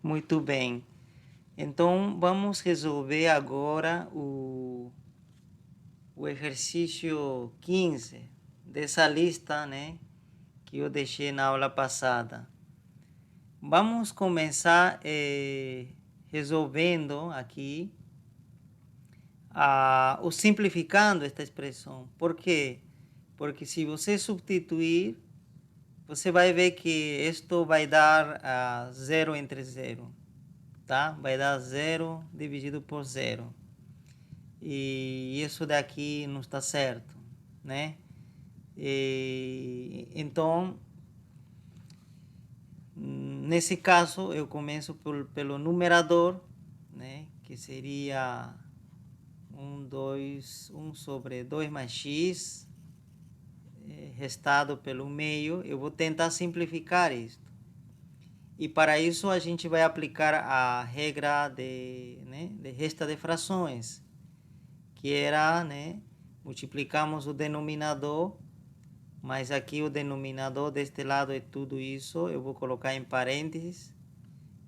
Muito bem. Então, vamos resolver agora o exercício 15 dessa lista, né, que eu deixei na aula passada. Vamos começar resolvendo aqui, ou simplificando esta expressão. Por quê? Porque se você substituir, você vai ver que isto vai dar 0 entre 0. Tá? Vai dar 0 dividido por 0. E isso daqui não está certo, né? Então, nesse caso, eu começo pelo numerador, né? Que seria 1 sobre 2 mais x, restado pelo meio. Eu vou tentar simplificar isto. E para isso a gente vai aplicar a regra de resta de frações, que era, né, multiplicamos o denominador, mas aqui o denominador deste lado é tudo isso, eu vou colocar em parênteses,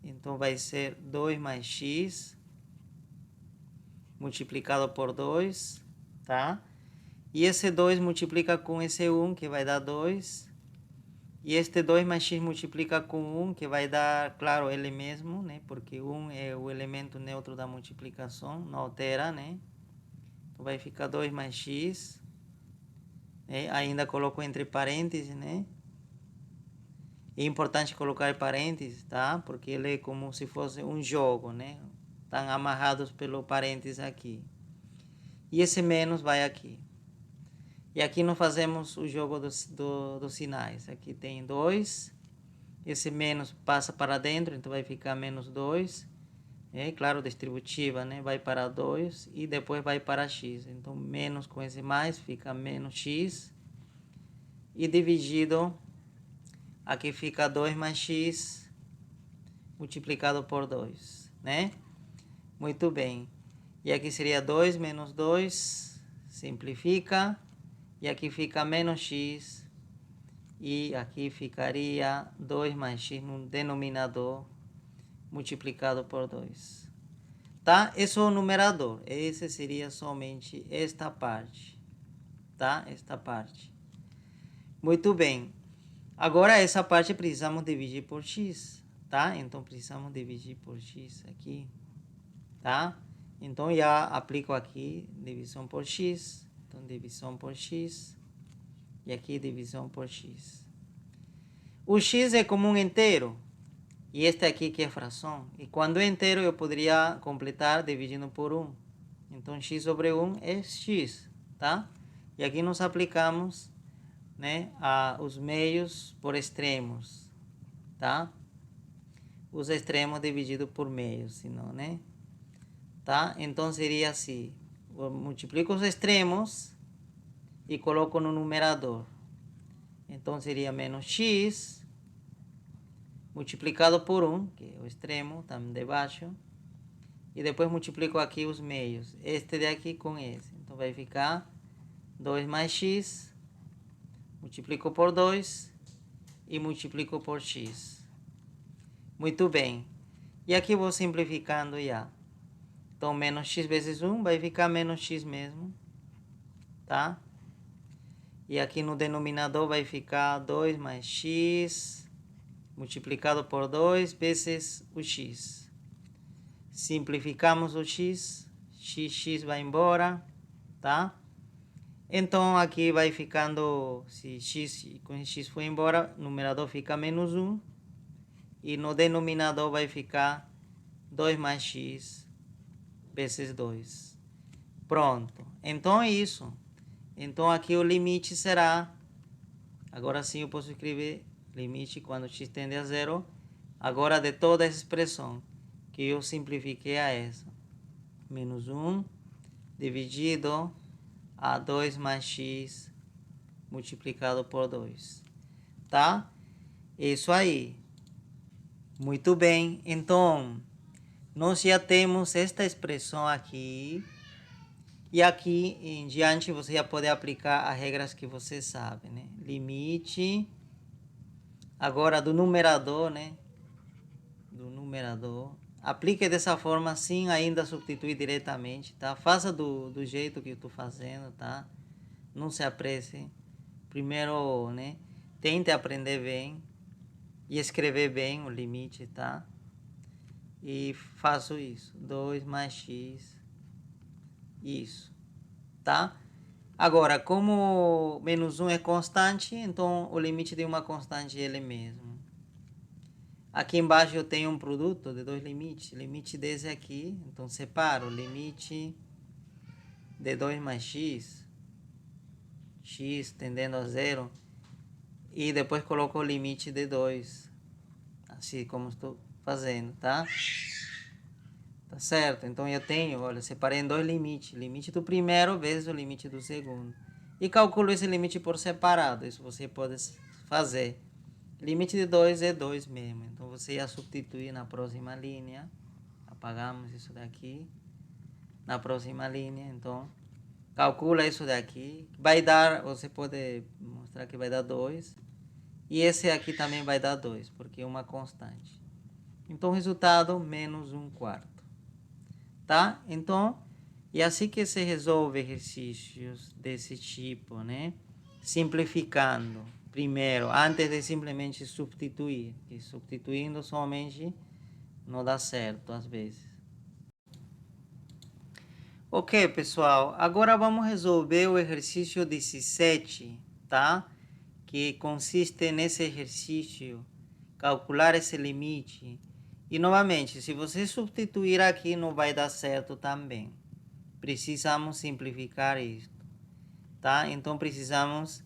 então vai ser 2 mais x multiplicado por 2, tá? E esse 2 multiplica com esse 1, que vai dar 2, e este 2 mais x multiplica com 1, que vai dar, claro, ele mesmo, né? Porque 1 é o elemento neutro da multiplicação, não altera, né? Então vai ficar 2 mais x. Ainda coloco entre parênteses, né? É importante colocar parênteses, tá? Porque ele é como se fosse um jogo, né? Estão amarrados pelo parênteses aqui. E esse menos vai aqui. E aqui nós fazemos o jogo dos sinais. Aqui tem 2. Esse menos passa para dentro, então vai ficar menos 2. Claro, distributiva, né? Vai para 2 e depois vai para x. Então, menos com esse mais fica menos x. E dividido, aqui fica 2 mais x multiplicado por 2, né? Muito bem. E aqui seria 2 menos 2, simplifica. E aqui fica menos x. E aqui ficaria 2 mais x no denominador multiplicado por 2. Tá? Esse é o numerador. Esse seria somente esta parte. Tá? Esta parte. Muito bem. Agora, essa parte precisamos dividir por x, tá? Então, precisamos dividir por x aqui, tá? Então, já aplico aqui divisão por x. Então, divisão por x. E aqui, divisão por x. O x é como um inteiro. E este aqui que é fração. E quando é inteiro, eu poderia completar dividindo por 1. Então, x sobre 1 é x, tá? E aqui nós aplicamos, né, os meios por extremos, tá? Os extremos dividido por meios, senão, né? Tá? Então seria assim: eu multiplico os extremos e coloco no numerador. Então seria menos x multiplicado por 1, que é o extremo, está debaixo. E depois multiplico aqui os meios, este daqui com esse. Então vai ficar 2 mais x, multiplico por 2 e multiplico por x. Muito bem. E aqui vou simplificando já. Então, menos x vezes 1 vai ficar menos x mesmo, tá? E aqui no denominador vai ficar 2 mais x multiplicado por 2 vezes o x. Simplificamos o x, x vai embora, tá? Então, aqui vai ficando, se com x for embora, o numerador fica menos 1. E no denominador vai ficar 2 mais x vezes 2. Pronto. Então, é isso. Então, aqui o limite será... Agora sim eu posso escrever limite quando x tende a 0. Agora, de toda essa expressão que eu simplifiquei a essa. Menos 1 dividido a 2 mais x multiplicado por 2. Tá? Isso aí. Muito bem. Então, nós já temos esta expressão aqui. E aqui em diante você já pode aplicar as regras que você sabe, né? Limite, agora do numerador, né? do numerador. Aplique dessa forma sem ainda substituir diretamente, tá? Faça do jeito que eu estou fazendo, tá? Não se apresse. Primeiro, né? Tente aprender bem e escrever bem o limite, tá? E faço isso. 2 mais x. Isso, tá? Agora, como menos 1 é constante, então o limite de uma constante é ele mesmo. Aqui embaixo eu tenho um produto de dois limites. Limite desse aqui, então separo o limite de 2 mais x, x tendendo a zero, e depois coloco o limite de 2, assim como estou fazendo, tá? Tá certo? Então eu tenho, olha, separei em dois limites. Limite do primeiro vezes o limite do segundo. E calculo esse limite por separado. Isso você pode fazer. Limite de 2 é 2 mesmo. Então você ia substituir na próxima linha. Apagamos isso daqui. Na próxima linha, então calcula isso daqui. Vai dar, você pode mostrar que vai dar 2. E esse aqui também vai dar 2, porque é uma constante. Então resultado menos 1/4. Tá? Então, é assim que se resolve exercícios desse tipo, né? Simplificando primeiro, antes de simplesmente substituir. E substituindo somente não dá certo às vezes. Ok, pessoal. Agora vamos resolver o exercício 17, tá? Que consiste nesse exercício, calcular esse limite. E novamente, se você substituir aqui, não vai dar certo também. Precisamos simplificar isto, tá? Então precisamos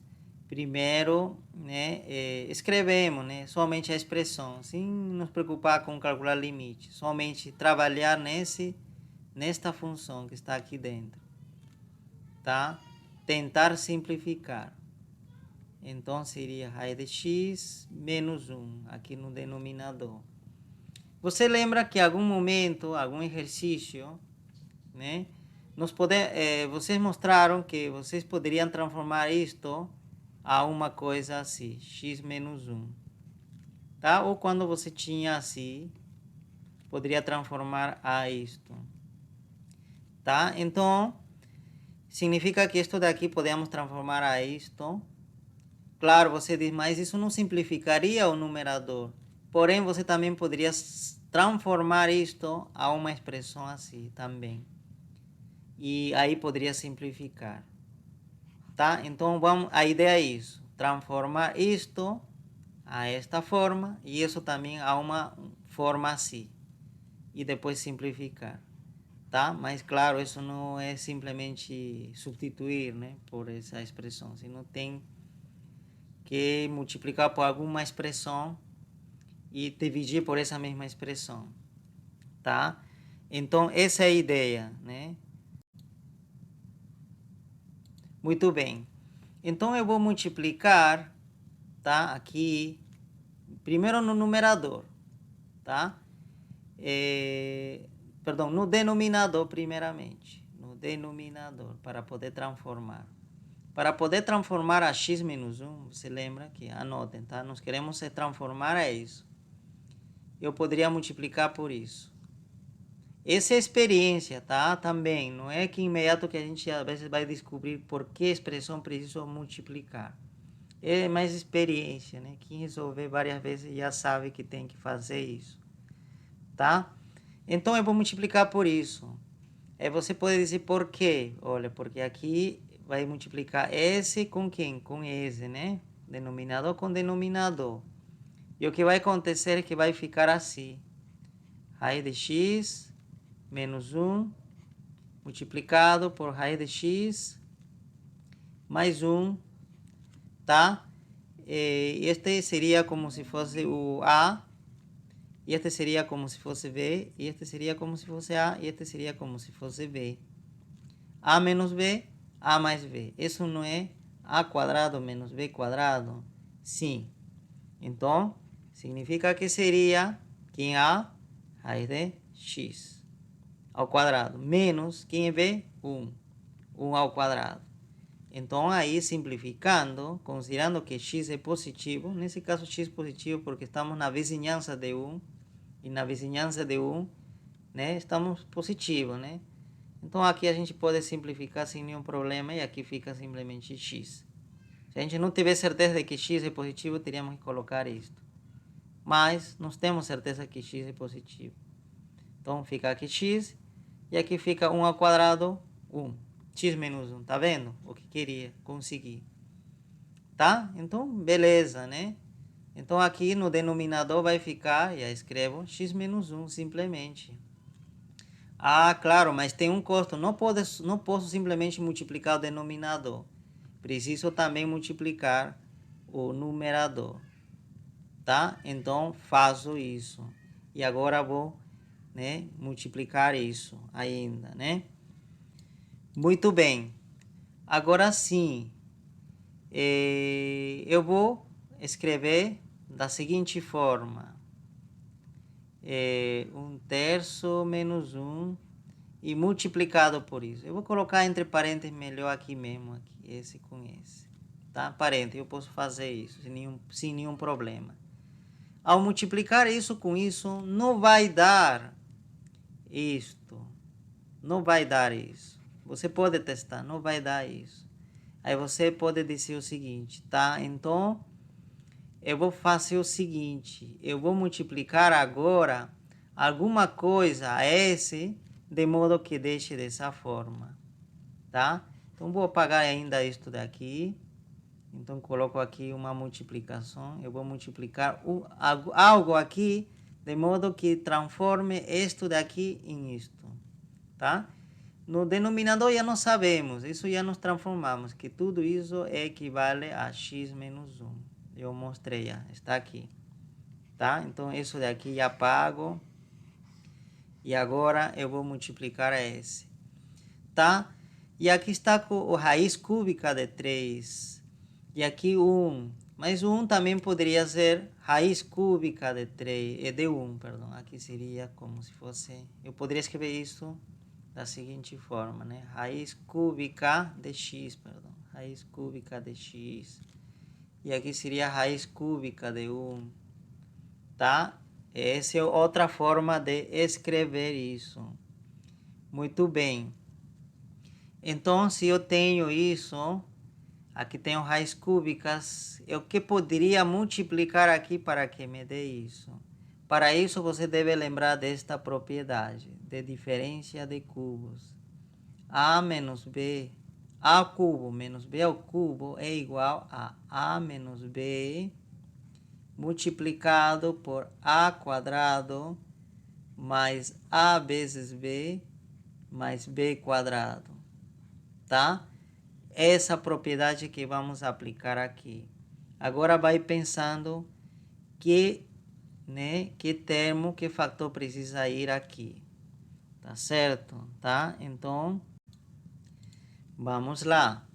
primeiro, né, escrevemos, né, somente a expressão, sem nos preocupar com calcular limite, somente trabalhar nesta função que está aqui dentro, tá? Tentar simplificar. Então seria raiz de x menos 1 aqui no denominador. Você lembra que em algum momento, algum exercício, né, vocês mostraram que vocês poderiam transformar isto a uma coisa assim, x menos 1. Tá? Ou quando você tinha assim, poderia transformar a isto. Tá? Então, significa que isto daqui podemos transformar a isto. Claro, você diz, mas isso não simplificaria o numerador. Porém, você também poderia transformar isto a uma expressão assim também. E aí poderia simplificar. Tá? Então, a ideia é isso. Transformar isto a esta forma e isso também a uma forma assim. E depois simplificar. Tá? Mas, claro, isso não é simplesmente substituir, né, por essa expressão. Senão tem que multiplicar por alguma expressão e dividir por essa mesma expressão, tá? Então, essa é a ideia, né? Muito bem. Então, eu vou multiplicar, tá? Aqui, primeiro no numerador, tá? Perdão, no denominador primeiramente. No denominador, para poder transformar. Para poder transformar a x menos 1, você lembra que, anotem, tá? Nós queremos se transformar a isso. Eu poderia multiplicar por isso. Essa é experiência, tá? Também, não é que imediato que a gente às vezes vai descobrir por que expressão precisa multiplicar. É mais experiência, né? Quem resolver várias vezes já sabe que tem que fazer isso, tá? Então eu vou multiplicar por isso. Aí você pode dizer por quê? Olha, porque aqui vai multiplicar esse com quem? Com esse, né? Denominador com denominador. E o que vai acontecer é que vai ficar assim. Raiz de x menos 1 multiplicado por raiz de x mais 1, tá? Este seria como se fosse o A, e este seria como se fosse B, e este seria como se fosse A, e este seria como se fosse B. A menos B, A mais B. Isso não é A quadrado menos B quadrado? Sim. Então, significa que seria quem A, raiz de x ao quadrado, menos quem é B, 1. 1 ao quadrado. Então, aí, simplificando, considerando que x é positivo, nesse caso x positivo porque estamos na vizinhança de 1, e na vizinhança de 1, né, estamos positivos, né? Então aqui a gente pode simplificar sem nenhum problema e aqui fica simplesmente x. Se a gente não tiver certeza de que x é positivo, teríamos que colocar isto. Mas nós temos certeza que x é positivo. Então fica aqui x e aqui fica 1 ao quadrado, 1. X menos 1, tá vendo? O que queria conseguir. Tá? Então, beleza, né? Então aqui no denominador vai ficar, já escrevo, x menos 1 simplesmente. Ah, claro, mas tem um custo. Não posso simplesmente multiplicar o denominador. Preciso também multiplicar o numerador. Tá? Então faço isso. E agora vou, né, multiplicar isso ainda, né? Muito bem. Agora sim, eu vou escrever da seguinte forma. 1/3 menos 1 e multiplicado por isso. Eu vou colocar entre parênteses melhor aqui mesmo, aqui, esse com esse. Tá? Parênteses, eu posso fazer isso sem nenhum problema. Ao multiplicar isso com isso, não vai dar isto. Não vai dar isso. Você pode testar, não vai dar isso. Aí você pode dizer o seguinte, tá? Então, eu vou fazer o seguinte, eu vou multiplicar agora alguma coisa a esse, de modo que deixe dessa forma, tá? Então, vou apagar ainda isto daqui. Então, coloco aqui uma multiplicação. Eu vou multiplicar algo aqui, de modo que transforme isto daqui em isto, tá? No denominador já não sabemos, isso já nos transformamos, que tudo isso equivale a x menos 1. Eu mostrei já, está aqui, tá? Então, isso daqui já apago. E agora eu vou multiplicar esse, tá? E aqui está com a raiz cúbica de 3. E aqui 1. Mas o 1 também poderia ser raiz cúbica de 3, de 1, perdão. Aqui seria como se fosse... Eu poderia escrever isso da seguinte forma, né? Raiz cúbica de x, perdão. Raiz cúbica de x. E aqui seria raiz cúbica de 1, tá? Essa é outra forma de escrever isso. Muito bem. Então, se eu tenho isso, aqui tenho raiz cúbicas, eu que poderia multiplicar aqui para que me dê isso? Para isso, você deve lembrar desta propriedade de diferença de cubos. A menos B, A ao cubo menos B ao cubo é igual a A menos B multiplicado por A quadrado mais A vezes B mais B quadrado, tá? Essa propriedade que vamos aplicar aqui. Agora vai pensando que termo, que fator precisa ir aqui, tá certo? Tá? Então, vamos lá.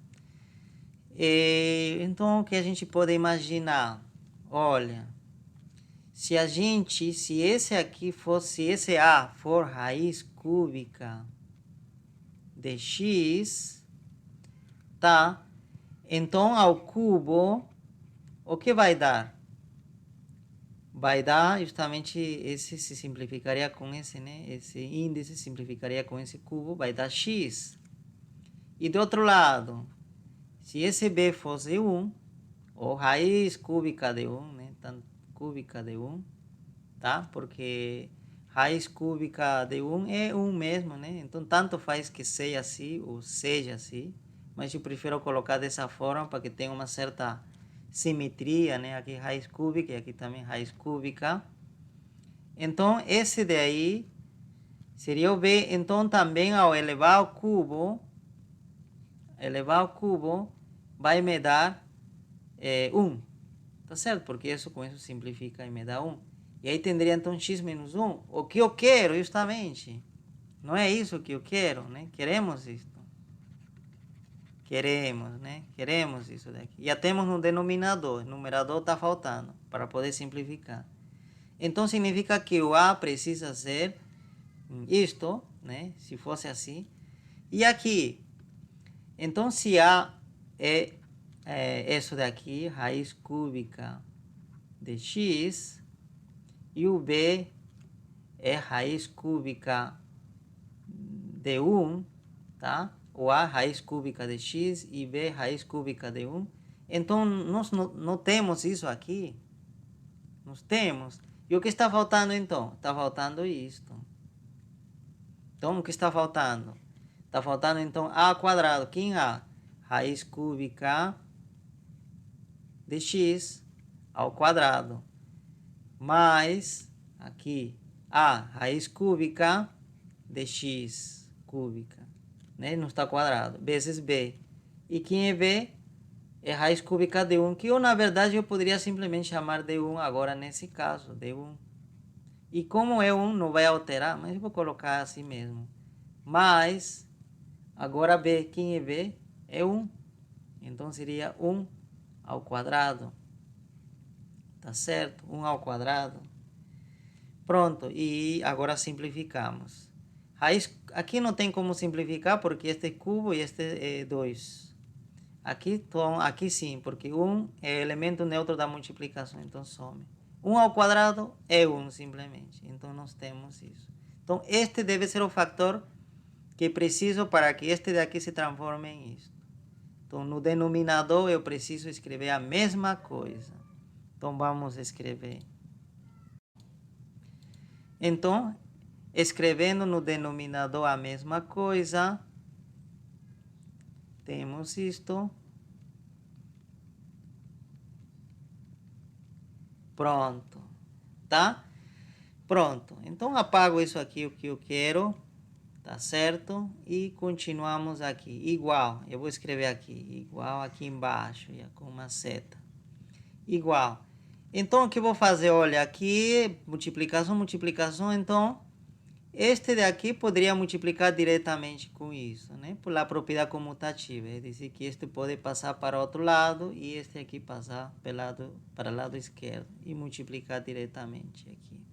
Então, o que a gente pode imaginar? Olha, se esse aqui fosse, esse A for raiz cúbica de x, tá? Então, ao cubo, o que vai dar? Vai dar justamente esse se simplificaria com esse, né? Esse índice simplificaria com esse cubo, vai dar x. E do outro lado, se esse b fosse 1, ou raiz cúbica de 1, né? Tanto cúbica de 1, tá? Porque raiz cúbica de 1 é 1 mesmo, né? Então, tanto faz que seja assim ou seja assim, mas eu prefiro colocar dessa forma para que tenha uma certa simetria, né? Aqui raiz cúbica e aqui também raiz cúbica. Então, esse daí seria o b. Então, também ao elevar ao cubo, vai me dar 1. Tá certo? Porque isso com isso simplifica e me dá 1. E aí teria então x menos 1. O que eu quero, justamente. Não é isso que eu quero, né? Queremos isso. Queremos, né? Queremos isso daqui. Já temos no denominador. O numerador está faltando para poder simplificar. Então, significa que o A precisa ser isto, né? Se fosse assim. E aqui, então, se A é isso daqui, raiz cúbica de x, e o B é raiz cúbica de 1, tá? O A, raiz cúbica de x, e B, raiz cúbica de 1. Então, nós não temos isso aqui. Nós temos. E o que está faltando, então? Está faltando isto. Então, o que está faltando? Está faltando, então, A quadrado. Quem A? Raiz cúbica de x ao quadrado. Mais, aqui, A, raiz cúbica de x cúbica. Né? Não está quadrado. Vezes B. E quem é B? É raiz cúbica de 1, que eu, na verdade, eu poderia simplesmente chamar de 1 agora, nesse caso, de 1. E como é 1, não vai alterar, mas eu vou colocar assim mesmo. Mas, agora B, quem é B? É 1. Então, seria 1 ao quadrado. Tá certo? 1 ao quadrado. Pronto, e agora simplificamos. Raiz, aqui não tem como simplificar, porque este é cubo e este é 2. Aqui sim, porque 1 é elemento neutro da multiplicação, então some. 1 ao quadrado é 1 simplesmente, então nós temos isso. Então este deve ser o fator que preciso para que este daqui se transforme em isto. Então no denominador eu preciso escrever a mesma coisa. Então vamos escrever. Então, escrevendo no denominador a mesma coisa, temos isto. Pronto, tá? Pronto, então apago isso aqui, o que eu quero, tá certo? E continuamos aqui, igual, eu vou escrever aqui, igual aqui embaixo, com uma seta, igual. Então, o que eu vou fazer? Olha, aqui, multiplicação, então, este daqui poderia multiplicar diretamente com isso, né? Por a propriedade comutativa, é dizer que este pode passar para o outro lado e este aqui passar para o lado esquerdo e multiplicar diretamente aqui,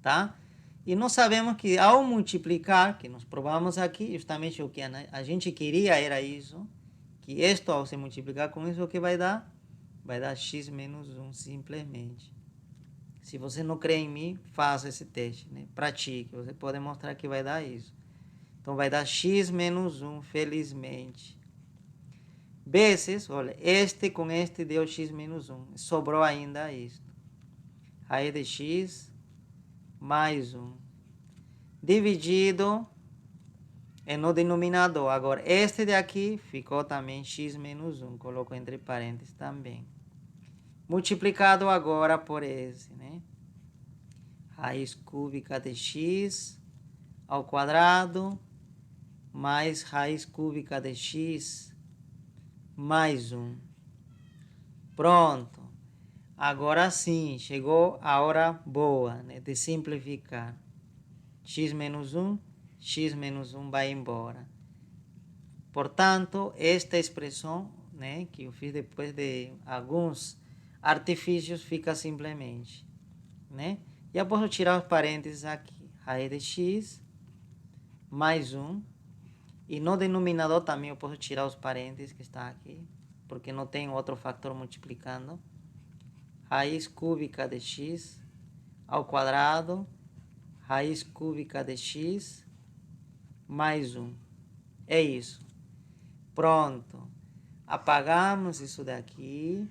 tá? E nós sabemos que ao multiplicar, que nós provamos aqui, justamente o que a gente queria era isso, que isto ao se multiplicar com isso, o que vai dar? Vai dar x menos 1 simplesmente. Se você não crê em mim, faça esse teste, né? Pratique, você pode mostrar que vai dar isso. Então vai dar x menos 1, felizmente. Vezes, olha, este com este deu x menos 1. Sobrou ainda isto. Raiz de x mais 1. Dividido no denominador. Agora, este daqui ficou também x menos 1. Coloco entre parênteses também. Multiplicado agora por esse, né? Raiz cúbica de x ao quadrado mais raiz cúbica de x mais 1. Pronto. Agora sim, chegou a hora boa, né, de simplificar. X menos 1 vai embora. Portanto, esta expressão, né, que eu fiz depois de alguns artifícios, fica simplesmente, né? E eu posso tirar os parênteses aqui. Raiz de x mais 1. E no denominador também eu posso tirar os parênteses que está aqui, porque não tem outro fator multiplicando. Raiz cúbica de x ao quadrado, raiz cúbica de x mais 1. É isso. Pronto. Apagamos isso daqui,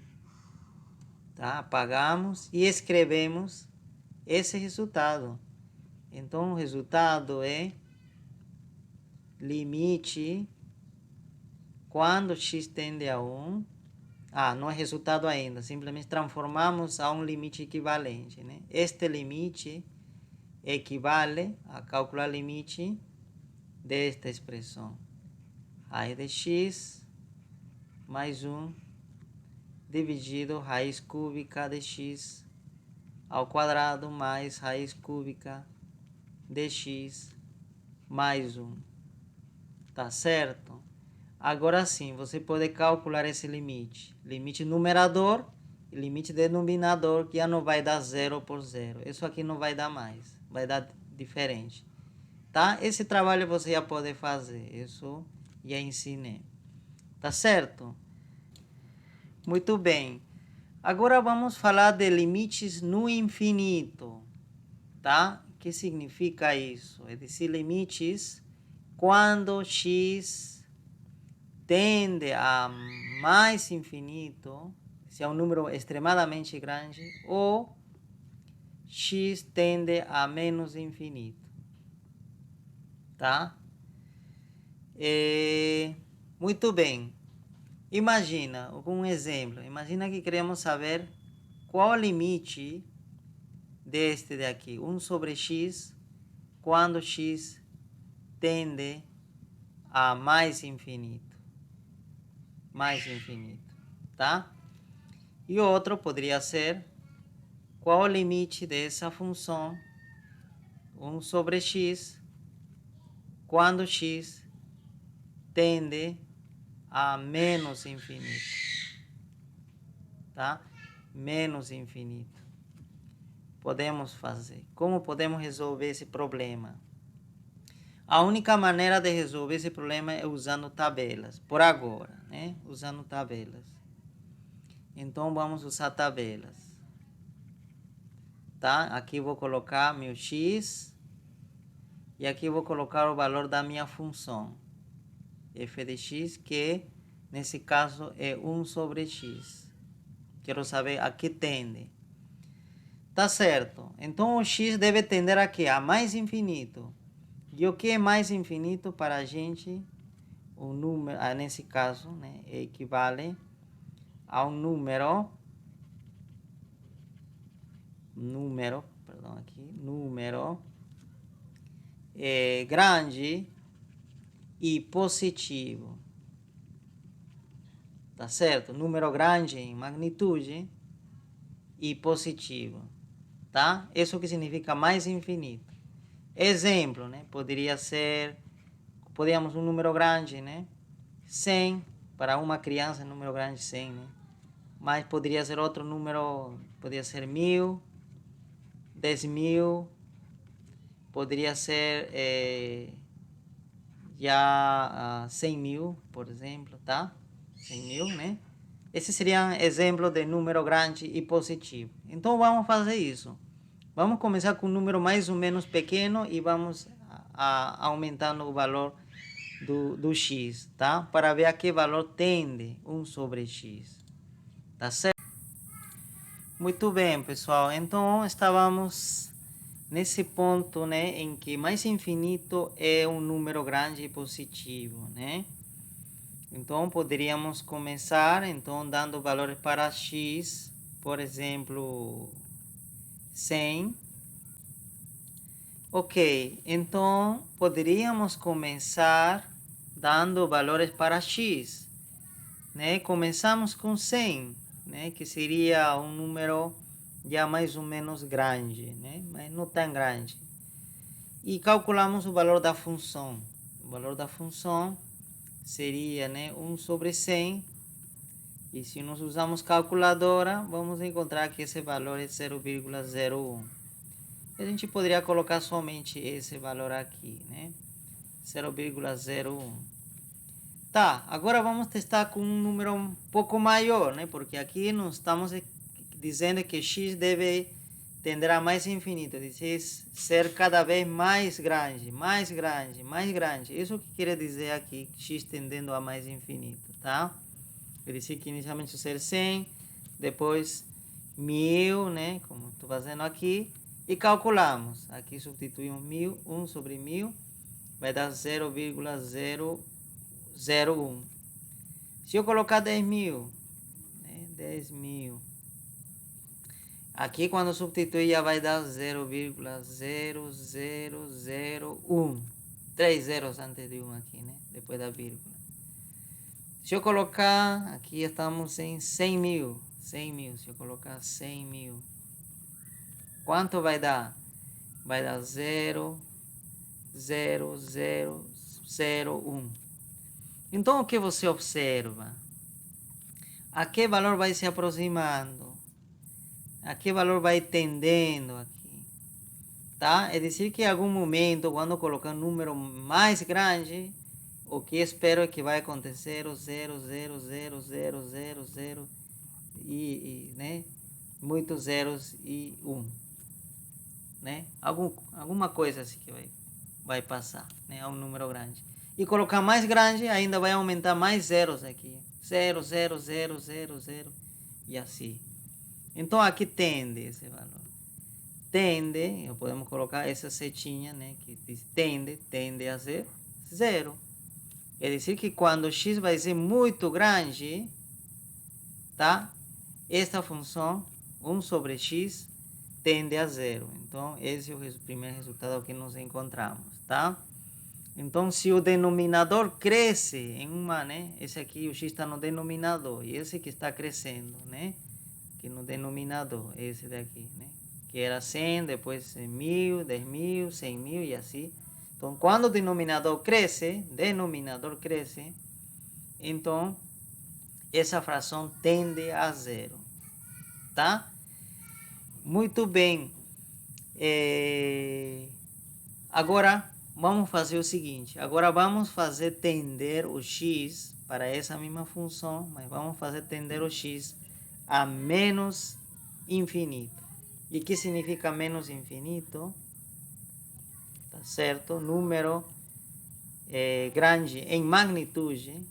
tá? Apagamos e escrevemos esse resultado. Então, o resultado é limite quando x tende a 1. Não é resultado ainda, simplesmente transformamos a um limite equivalente, né? Este limite equivale a calcular limite desta expressão. Raiz de x mais 1 dividido raiz cúbica de x ao quadrado mais raiz cúbica de x mais 1. Tá certo? Agora sim, você pode calcular esse limite. Limite numerador e limite denominador, que já não vai dar 0 por 0. Isso aqui não vai dar mais, vai dar diferente. Tá? Esse trabalho você já pode fazer, isso já ensinei. Tá certo? Muito bem. Agora vamos falar de limites no infinito, tá? que significa isso? É dizer, limites quando x tende a mais infinito, se é um número extremadamente grande, ou x tende a menos infinito, tá? Muito bem. Imagina, um exemplo. Imagina que queremos saber qual o limite deste daqui, 1 sobre x, quando x tende a mais infinito. Mais infinito, tá? E outro poderia ser qual o limite dessa função 1 sobre x quando x tende a menos infinito, tá? Menos infinito. Podemos fazer. Como podemos resolver esse problema? A única maneira de resolver esse problema é usando tabelas, por agora, né? Usando tabelas. Então, vamos usar tabelas. Tá? Aqui vou colocar meu x e aqui vou colocar o valor da minha função f de x, que nesse caso é 1 sobre x. Quero saber a que tende. Tá certo. Então o x deve tender a quê? A mais infinito. E o que é mais infinito para a gente? O número, nesse caso, né, equivale a um número, grande e positivo. Tá certo? Número grande em magnitude e positivo. Tá? Isso que significa mais infinito. Exemplo, né? Podíamos um número grande, né? 100, para uma criança, número grande 100, né? Mas poderia ser outro número, poderia ser 1000, 10.000, poderia ser já 100.000, por exemplo, tá? 100.000, né? Esse seria um exemplo de número grande e positivo. Então vamos fazer isso. Vamos começar com um número mais ou menos pequeno e vamos aumentando o valor do x, tá? Para ver a que valor tende 1 sobre x. Tá certo? Muito bem, pessoal. Então estávamos nesse ponto, né, em que mais infinito é um número grande e positivo, né? Então poderíamos começar dando valores para x, por exemplo, 100. Ok, então poderíamos começar dando valores para x, né? Começamos com 100, né? Que seria um número já mais ou menos grande, né? Mas não tão grande. E calculamos o valor da função. O valor da função seria, né, 1 sobre 100. E se nós usamos calculadora, vamos encontrar que esse valor é 0,01. A gente poderia colocar somente esse valor aqui, né? 0,01. Tá, agora vamos testar com um número um pouco maior, né? Porque aqui nós estamos dizendo que x deve tender a mais infinito, dizer ser cada vez mais grande, mais grande, mais grande. Isso que quer dizer aqui, x tendendo a mais infinito, tá? Quer dizer que inicialmente ser 100, depois 1000, né? Como estou fazendo aqui. E calculamos. Aqui substituímos 1000, 1 sobre 1000, vai dar 0,001. Se eu colocar 10.000, né? 10.000. Aqui quando substituir já vai dar 0,0001. 3 zeros antes de 1 aqui, né? Depois da vírgula. Se eu colocar, aqui estamos em 100.000. 100.000, se eu colocar 100.000. Quanto vai dar? Vai dar 0,0001. Então, o que você observa? A que valor vai se aproximando? A que valor vai tendendo aqui? Tá? É dizer que em algum momento, quando colocar um número mais grande, o que espero é que vai acontecer o 0,00000 e né? Muitos zeros e 1. né? Alguma coisa assim que vai passar, né? A um número grande. E colocar mais grande, ainda vai aumentar mais zeros aqui. 0, 0, 0, 0, 0 e assim. Então aqui tende esse valor. Tende, podemos colocar essa setinha, né? Que diz tende a ser 0. Quer dizer que quando x vai ser muito grande, tá? Esta função, 1 sobre x, tende a 0. Então, esse é o primeiro resultado que nós encontramos, tá? Então, se o denominador cresce em uma, né? Esse aqui, o x está no denominador, e esse que está crescendo, né? Que no denominador, esse daqui, né? Que era 100, depois 1000, 10.000, 100.000 e assim. Então, quando o denominador cresce, então, essa fração tende a 0, tá? Muito bem. Agora, vamos fazer o seguinte. Agora, vamos fazer tender o x para essa mesma função, mas vamos fazer tender o x a menos infinito. E o que significa menos infinito? Tá certo? Número grande em magnitude,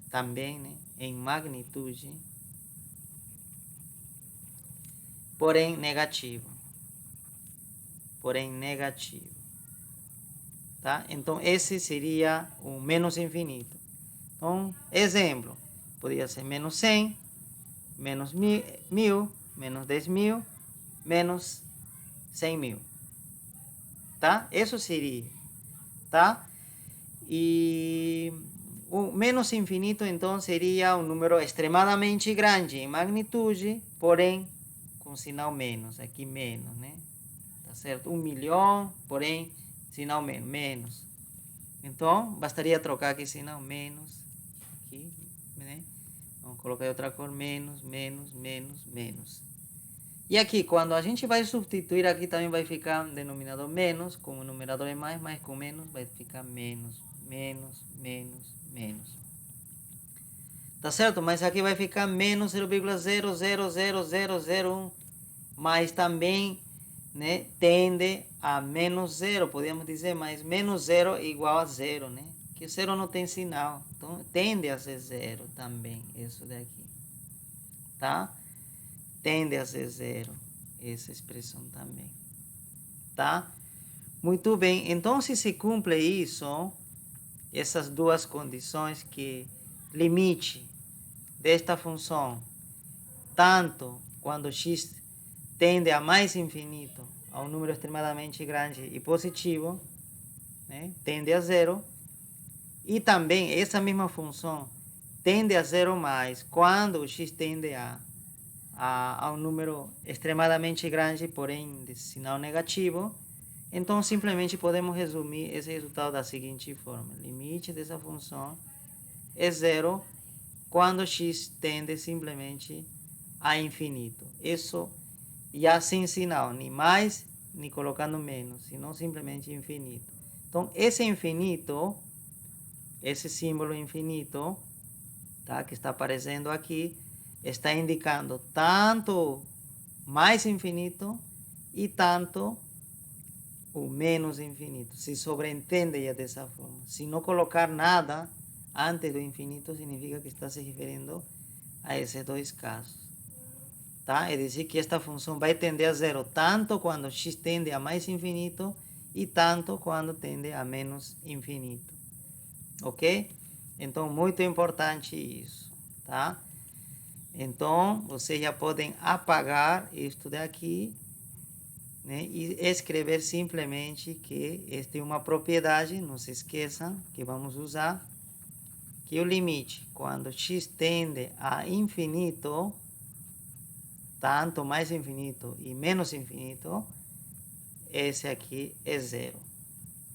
também, né? Em magnitude, porém negativo. Tá? Então, esse seria o menos infinito. Então, exemplo, poderia ser menos 100, menos 1000, menos 10.000, menos 100.000. Tá? Isso seria, tá? E o menos infinito, então, seria um número extremadamente grande em magnitude, porém com sinal menos, aqui menos, né? Tá certo? 1 milhão, porém, sinal menos. Então, bastaria trocar aqui sinal menos, aqui, né? Vamos colocar outra cor, menos, menos, menos, menos. E aqui, quando a gente vai substituir, aqui também vai ficar denominador menos, como o numerador é mais com menos, vai ficar menos, menos, menos, menos. Tá certo? Mas aqui vai ficar menos 0,000001, mas também, né, tende a menos 0, podemos dizer, mas menos 0 é igual a 0, né? Que 0 não tem sinal, então tende a ser 0 também, isso daqui, tá? Tende a ser 0, essa expressão também, tá? Muito bem, então se cumpre isso, essas duas condições, que limite desta função, tanto quando x tende a mais infinito, a um número extremadamente grande e positivo, né, tende a 0, e também essa mesma função tende a 0 mais quando o x tende a um número extremadamente grande, porém de sinal negativo. Então, simplesmente podemos resumir esse resultado da seguinte forma: limite dessa função é 0 quando x tende simplesmente a infinito. Isso já sem sinal, nem mais, nem colocando menos, senão simplesmente infinito. Então, esse infinito, esse símbolo infinito, tá, que está aparecendo aqui, está indicando tanto mais infinito e tanto o menos infinito. Se sobreentende já dessa forma. Se não colocar nada antes do infinito, significa que está se referindo a esses dois casos. Tá? É dizer que esta função vai tender a 0 tanto quando x tende a mais infinito e tanto quando tende a menos infinito. Ok? Então, muito importante isso. Tá? Então, vocês já podem apagar isto daqui, né, e escrever simplesmente que esta é uma propriedade, não se esqueçam que vamos usar, que o limite, quando x tende a infinito, tanto mais infinito e menos infinito, esse aqui é 0.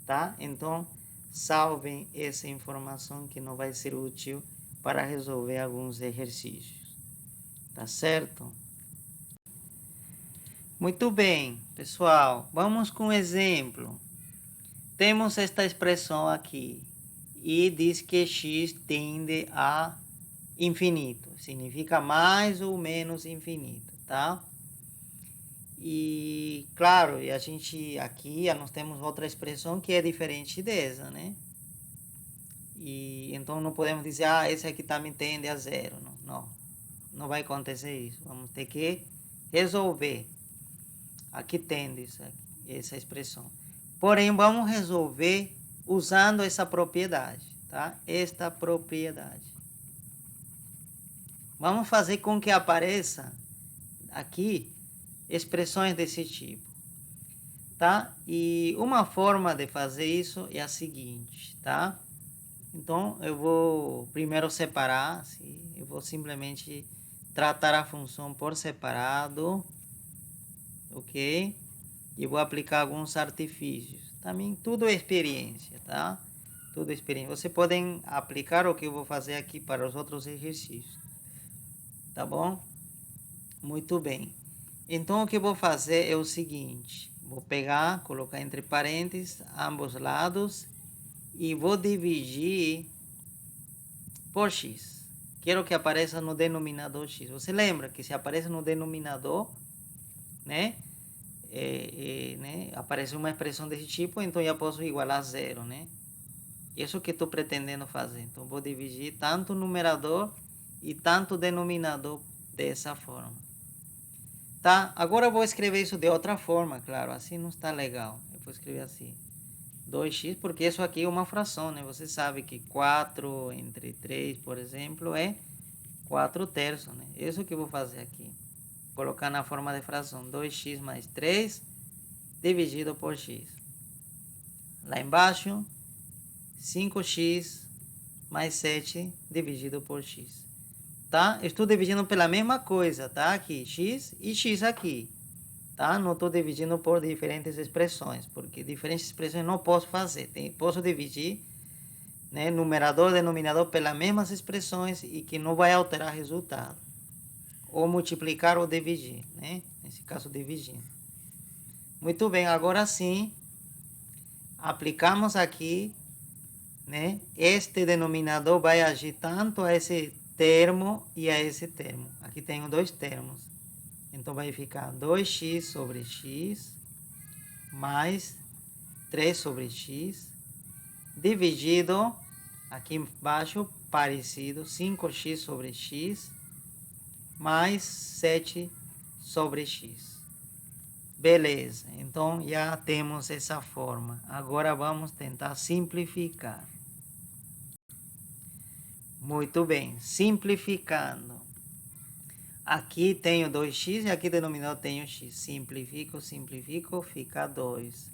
Tá? Então, salvem essa informação que não vai ser útil para resolver alguns exercícios. Tá certo? Muito bem, pessoal. Vamos com um exemplo. Temos esta expressão aqui e diz que x tende a infinito. Significa mais ou menos infinito, tá? E, claro, e a gente aqui nós temos outra expressão que é diferente dessa, né? E então não podemos dizer, esse aqui também tende a zero. Não vai acontecer isso. Vamos ter que resolver. Aqui tende essa expressão. Porém, vamos resolver usando essa propriedade, tá? Esta propriedade. Vamos fazer com que apareça aqui expressões desse tipo, tá? E uma forma de fazer isso é a seguinte, tá? Então, eu vou primeiro separar, assim, eu vou simplesmente tratar a função por separado, ok? E vou aplicar alguns artifícios. Também tudo é experiência, tá? Tudo é experiência. Vocês podem aplicar o que eu vou fazer aqui para os outros exercícios, tá bom? Muito bem. Então, o que eu vou fazer é o seguinte. Vou pegar, colocar entre parênteses ambos lados e vou dividir por x. Quero que apareça no denominador x. Você lembra que se aparece no denominador, né? Né? Aparece uma expressão desse tipo, então já posso igualar a zero, né? Isso que estou pretendendo fazer. Então, vou dividir tanto o numerador e tanto o denominador dessa forma. Tá? Agora eu vou escrever isso de outra forma, claro. Assim não está legal. Eu vou escrever assim. 2x, porque isso aqui é uma fração, né? Você sabe que 4 entre 3, por exemplo, é 4 terços, né? Isso que eu vou fazer aqui. Colocar na forma de fração. 2x mais 3 dividido por x. Lá embaixo, 5x mais 7 dividido por x. Tá? Estou dividindo pela mesma coisa, tá? Aqui, x e x aqui. Tá? Não estou dividindo por diferentes expressões, porque diferentes expressões não posso fazer. Posso dividir, né, numerador e denominador pelas mesmas expressões e que não vai alterar o resultado. Ou multiplicar ou dividir, né? Nesse caso, dividindo. Muito bem, agora sim, aplicamos aqui, né? Este denominador vai agir tanto a esse termo e a esse termo. Aqui tenho dois termos. Então, vai ficar 2x sobre x mais 3 sobre x dividido, aqui embaixo, parecido, 5x sobre x mais 7 sobre x. Beleza, então já temos essa forma. Agora vamos tentar simplificar. Muito bem, simplificando. Aqui tenho 2x e aqui denominador tenho x. Simplifico, fica 2.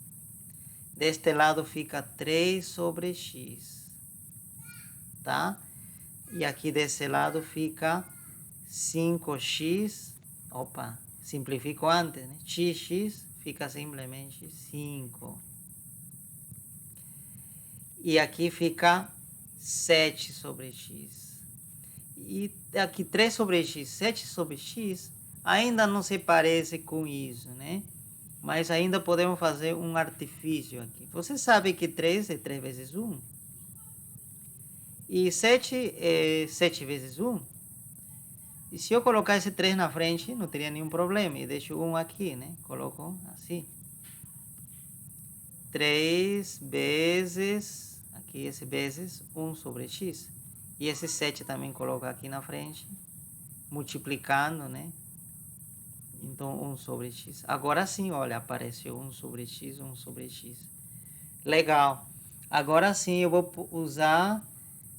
Deste lado fica 3 sobre x. Tá? E aqui desse lado fica 5x. Opa, simplifico antes, né? X fica simplesmente 5. E aqui fica 7 sobre x. E aqui 3 sobre x, 7 sobre x, ainda não se parece com isso, né? Mas ainda podemos fazer um artifício aqui. Você sabe que 3 é 3 vezes 1. E 7 é 7 vezes 1. E se eu colocar esse 3 na frente, não teria nenhum problema. E deixo 1 aqui, né? Coloco assim. 3 vezes, aqui esse vezes 1 sobre x. E esse 7 também coloco aqui na frente, multiplicando, né? Então, 1 sobre x. Agora sim, olha, apareceu 1 sobre x, 1 sobre x. Legal. Agora sim, eu vou usar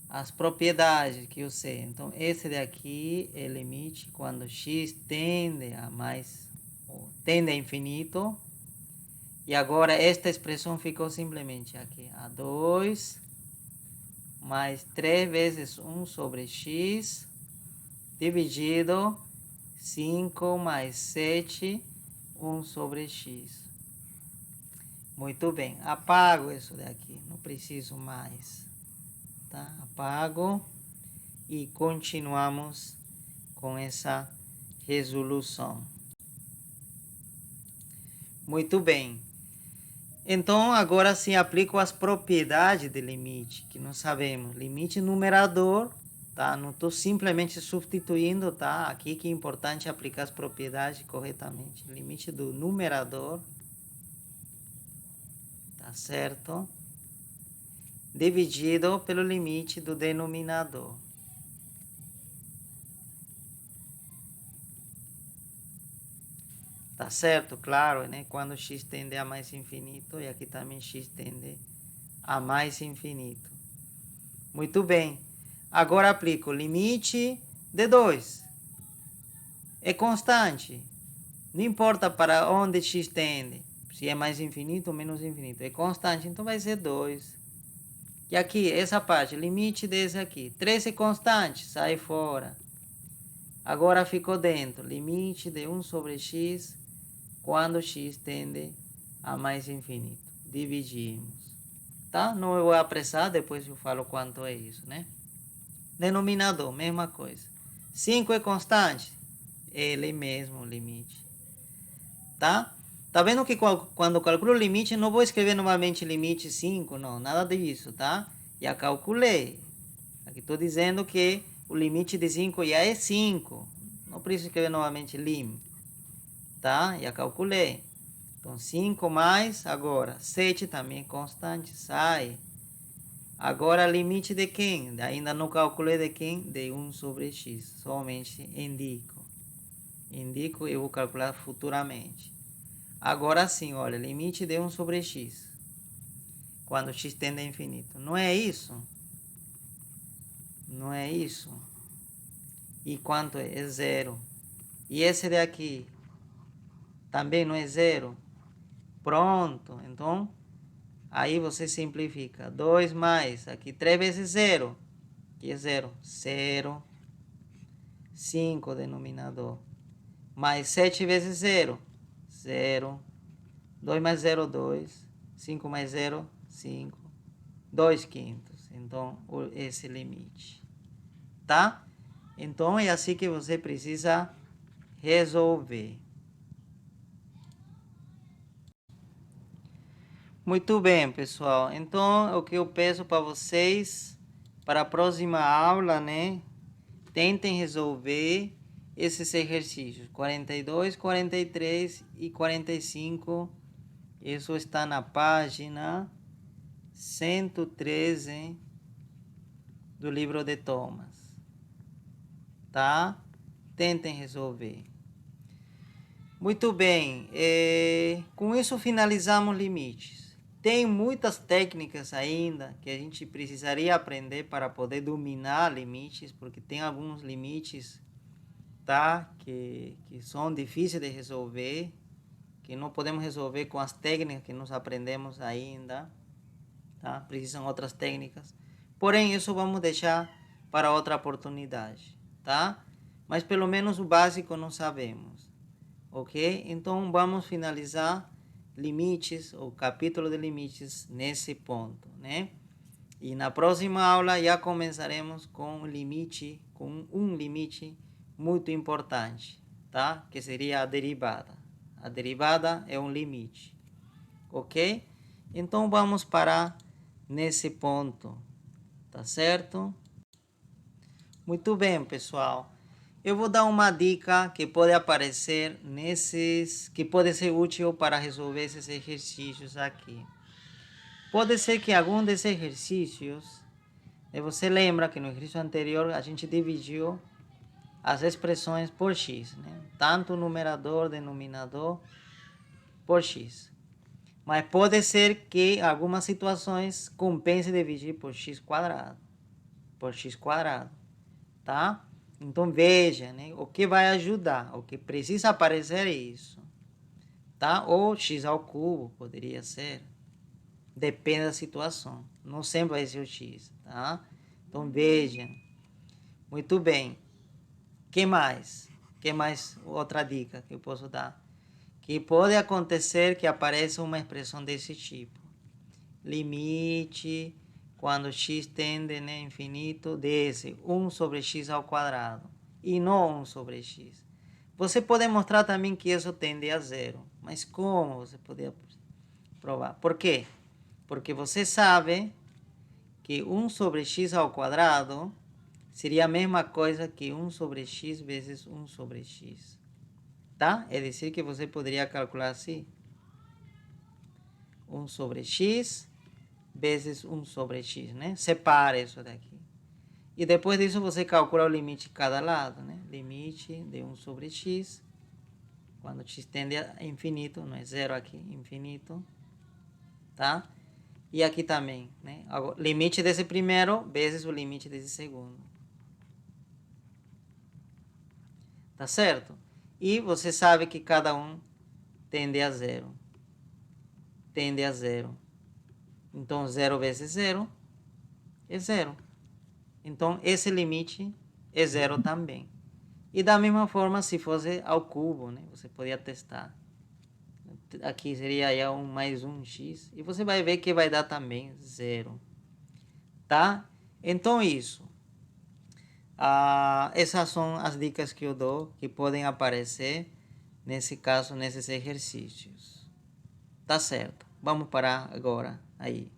as propriedades que eu sei. Então, esse daqui é o limite quando x tende a mais, ou tende a infinito. E agora, esta expressão ficou simplesmente aqui. A 2 mais 3 vezes 1 sobre x, dividido 5 mais 7, 1 sobre x. Muito bem, apago isso daqui, não preciso mais. Tá? Apago e continuamos com essa resolução. Muito bem. Então, agora sim, aplico as propriedades de limite, que nós sabemos. Limite numerador tá? Não estou simplesmente substituindo, tá? Aqui que é importante aplicar as propriedades corretamente. Limite do numerador, tá certo? Dividido pelo limite do denominador. Tá certo? Claro, né? Quando x tende a mais infinito, e aqui também x tende a mais infinito. Muito bem. Agora aplico o limite de 2. É constante. Não importa para onde x tende. Se é mais infinito ou menos infinito. É constante, então vai ser 2. E aqui, essa parte, limite desse aqui. 3 é constante, sai fora. Agora ficou dentro. Limite de 1 sobre x quando x tende a mais infinito. Dividimos. Tá? Não vou apressar, depois eu falo quanto é isso, né? Denominador, mesma coisa. 5 é constante? Ele mesmo, o limite. Tá? Tá vendo que quando eu calculo o limite, não vou escrever novamente limite 5, não, nada disso, tá? Já calculei. Aqui estou dizendo que o limite de 5 já é 5. Não preciso escrever novamente lim, tá? Já calculei. Então, 5 mais, agora, 7 também é constante, sai. Agora, limite de quem? Ainda não calculei de quem? De 1 sobre x, somente indico. Indico, eu vou calcular futuramente. Agora sim, olha, limite de 1 sobre x, quando x tende a infinito. Não é isso? Não é isso? E quanto é? É zero. E esse daqui também não é zero? Pronto, então, aí você simplifica. 2 mais, aqui 3 vezes 0, que é 0. 0, 5 denominador. Mais 7 vezes 0, 0. 2 mais 0, 2. 5 mais 0, 5. 2 quintos. Então, esse limite. Tá? Então, é assim que você precisa resolver. Muito bem, pessoal. Então, o que eu peço para vocês, para a próxima aula, né? Tentem resolver esses exercícios. 42, 43 e 45. Isso está na página 113 do livro de Thomas. Tá? Tentem resolver. Muito bem. Com isso finalizamos limites. Tem muitas técnicas ainda que a gente precisaria aprender para poder dominar limites, porque tem alguns limites, tá, que são difíceis de resolver, que não podemos resolver com as técnicas que nós aprendemos ainda, tá? Precisam outras técnicas. Porém, isso vamos deixar para outra oportunidade, tá? Mas pelo menos o básico nós sabemos, ok? Então vamos finalizar limites, o capítulo de limites nesse ponto, né? E na próxima aula já começaremos com um limite muito importante, tá? Que seria a derivada. A derivada é um limite, ok? Então vamos parar nesse ponto, tá certo? Muito bem, pessoal. Eu vou dar uma dica que pode aparecer que pode ser útil para resolver esses exercícios aqui. Pode ser que algum desses exercícios, você lembra que no exercício anterior a gente dividiu as expressões por x, né? Tanto numerador, denominador, por x. Mas pode ser que algumas situações compense dividir por x quadrado. Por x quadrado, tá? Então veja, né? O que vai ajudar, o que precisa aparecer é isso, tá? Ou x ao cubo poderia ser, depende da situação. Não sempre vai ser o x, tá? Então veja, muito bem. Que mais? Que mais? Outra dica que eu posso dar, que pode acontecer que apareça uma expressão desse tipo: limite quando x tende a infinito desse 1 sobre x ao quadrado e não 1 sobre x. Você pode mostrar também que isso tende a zero. Mas como você pode provar? Por quê? Porque você sabe que 1 sobre x ao quadrado seria a mesma coisa que 1 sobre x vezes 1 sobre x. Tá? É dizer que você poderia calcular assim. 1 sobre x vezes 1 sobre x, né? Separa isso daqui. E depois disso você calcula o limite de cada lado, né? Limite de 1 sobre x, quando x tende a infinito, não é zero aqui, infinito, tá? E aqui também, né? Agora, limite desse primeiro vezes o limite desse segundo. Tá certo? E você sabe que cada um tende a zero. Tende a zero. Então, 0 vezes 0 é 0. Então, esse limite é 0 também. E da mesma forma, se fosse ao cubo, né? Você poderia testar. Aqui seria aí 1 mais 1x. E você vai ver que vai dar também 0. Tá? Então, isso. Essas são as dicas que eu dou, que podem aparecer, nesse caso, nesses exercícios. Tá certo. Vamos parar agora aí.